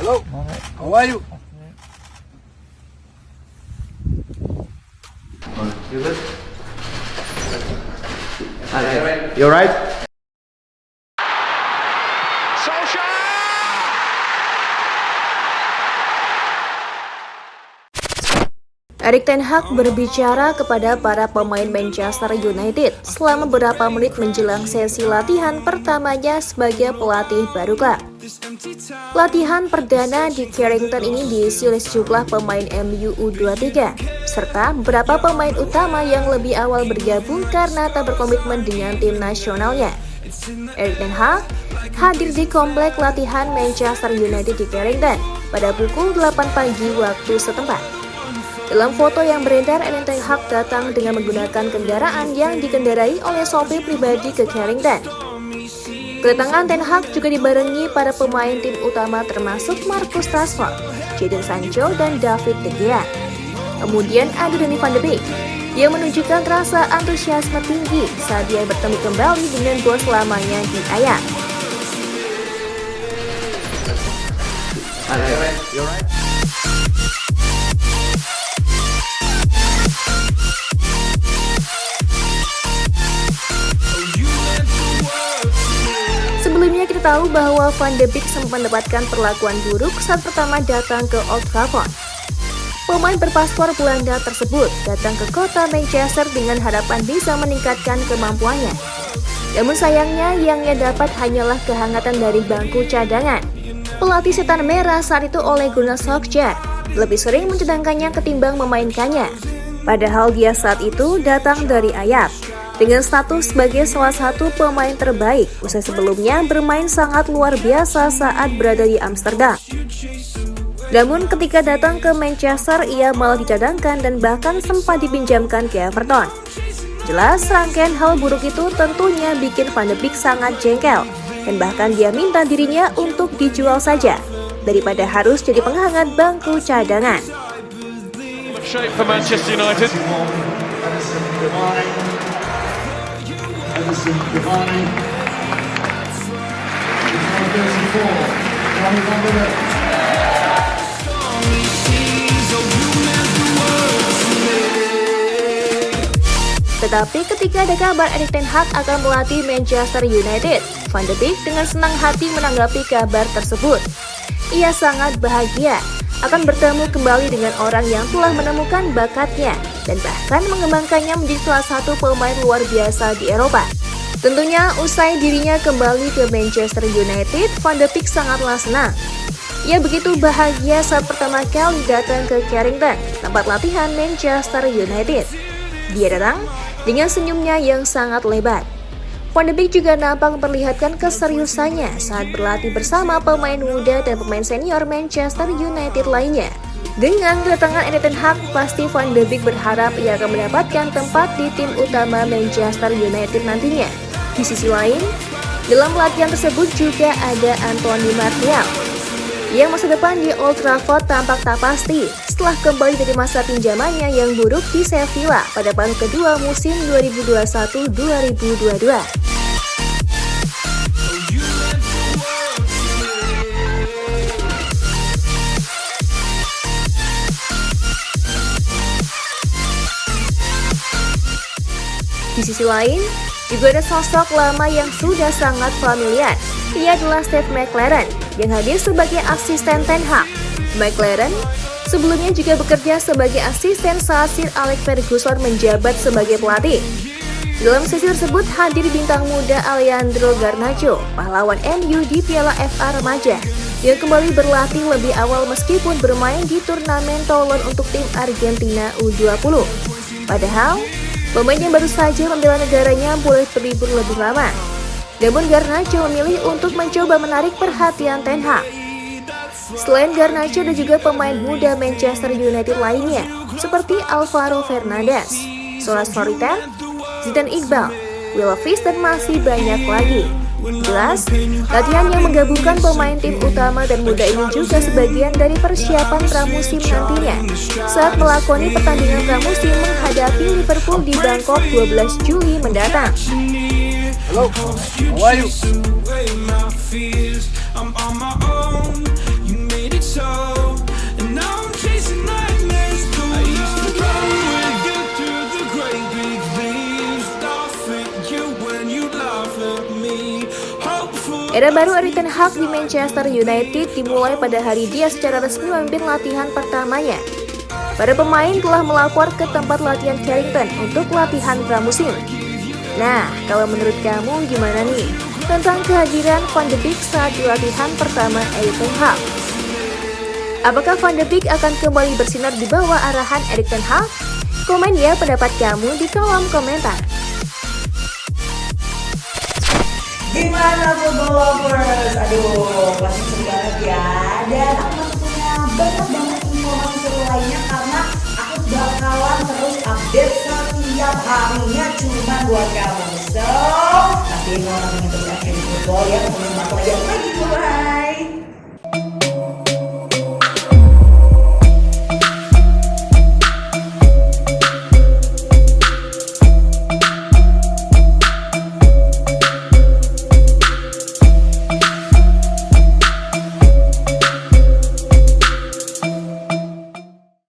Hello, how are you? You good? You alright? Erik ten Hag berbicara kepada para pemain Manchester United selama beberapa menit menjelang sesi latihan pertamanya sebagai pelatih baru klub. Latihan perdana di Carrington ini diisi oleh sejumlah pemain MU U23, serta beberapa pemain utama yang lebih awal bergabung karena tak berkomitmen dengan tim nasionalnya. Erik ten Hag hadir di komplek latihan Manchester United di Carrington pada pukul 8 pagi waktu setempat. Dalam foto yang beredar, Erik ten Hag datang dengan menggunakan kendaraan yang dikendarai oleh sopir pribadi ke Carrington. Kedatangan Ten Hag juga dibarengi para pemain tim utama termasuk Marcus Rashford, Jadon Sancho, dan David De Gea. Kemudian ada Donny van de Beek yang menunjukkan rasa antusiasme tinggi saat dia bertemu kembali dengan bos lamanya di Ajax. Sebelumnya kita tahu bahwa Van de Beek sempat mendapatkan perlakuan buruk saat pertama datang ke Old Trafford. Pemain berpaspor Belanda tersebut datang ke kota Manchester dengan harapan bisa meningkatkan kemampuannya. Namun sayangnya yang ia dapat hanyalah kehangatan dari bangku cadangan. Pelatih setan merah saat itu Ole Gunnar Solskjaer lebih sering mencadangkannya ketimbang memainkannya. Padahal dia saat itu datang dari Ajax dengan status sebagai salah satu pemain terbaik usai sebelumnya bermain sangat luar biasa saat berada di Amsterdam. Namun ketika datang ke Manchester ia malah dicadangkan dan bahkan sempat dipinjamkan ke Everton. Jelas rangkaian hal buruk itu tentunya bikin Van de Beek sangat jengkel dan bahkan dia minta dirinya untuk dijual saja daripada harus jadi penghangat bangku cadangan. Shape for Manchester United. Tetapi ketika ada kabar Erik ten Hag akan melatih Manchester United, Van de Beek dengan senang hati menanggapi kabar tersebut. Ia sangat bahagia akan bertemu kembali dengan orang yang telah menemukan bakatnya dan bahkan mengembangkannya menjadi salah satu pemain luar biasa di Eropa. Tentunya usai dirinya kembali ke Manchester United, Van de Beek sangatlah senang. Ia begitu bahagia saat pertama kali datang ke Carrington, tempat latihan Manchester United. Dia datang dengan senyumnya yang sangat lebar. Van de Beek juga nampak memperlihatkan keseriusannya saat berlatih bersama pemain muda dan pemain senior Manchester United lainnya. Dengan kedatangan Erik ten Hag, pasti Van de Beek berharap ia akan mendapatkan tempat di tim utama Manchester United nantinya. Di sisi lain, dalam latihan tersebut juga ada Anthony Martial yang masa depan di Old Trafford tampak tak pasti setelah kembali dari masa pinjamannya yang buruk di Sevilla pada paruh kedua musim 2021-2022. Di sisi lain, juga ada sosok lama yang sudah sangat familiar. Ia adalah Steve McClaren yang hadir sebagai asisten Ten Hag. McClaren sebelumnya juga bekerja sebagai asisten saat Sir Alex Ferguson menjabat sebagai pelatih. Dalam sesi tersebut hadir bintang muda Alejandro Garnacho, pahlawan MU di Piala FA Remaja, yang kembali berlatih lebih awal meskipun bermain di turnamen Toulon untuk tim Argentina U20. Padahal, pemain yang baru saja membela negaranya boleh berlibur lebih lama. Namun Garnacho memilih untuk mencoba menarik perhatian Ten Hag. Selain Garnacho ada juga pemain muda Manchester United lainnya seperti Alvaro Fernandes, Solas Sorita, Zidane Iqbal, Will Levis dan masih banyak lagi. Jelas, latihan yang menggabungkan pemain tim utama dan muda ini juga sebagian dari persiapan pramusim nantinya saat melakoni pertandingan pramusim menghadapi Liverpool di Bangkok 12 Juli mendatang. Hello, how are you? Era baru Erik ten Hag di Manchester United dimulai pada hari dia secara resmi memimpin latihan pertamanya. Para pemain telah melapor ke tempat latihan Carrington untuk latihan pramusim. Nah, kalau menurut kamu gimana nih tentang kehadiran Van de Beek saat di latihan pertama Erik ten Hag? Apakah Van de Beek akan kembali bersinar di bawah arahan Erik ten Hag? Komen ya pendapat kamu di kolom komentar. Gimana football lovers? Aduh, pasti seru banget ya. Dan aku masih punya banyak banget informasi seru lainnya karena aku bakalan terus update setiap harinya cuma buat kamu. So, pasti mau nonton terus action football ya. Ketemu lagi. Bye.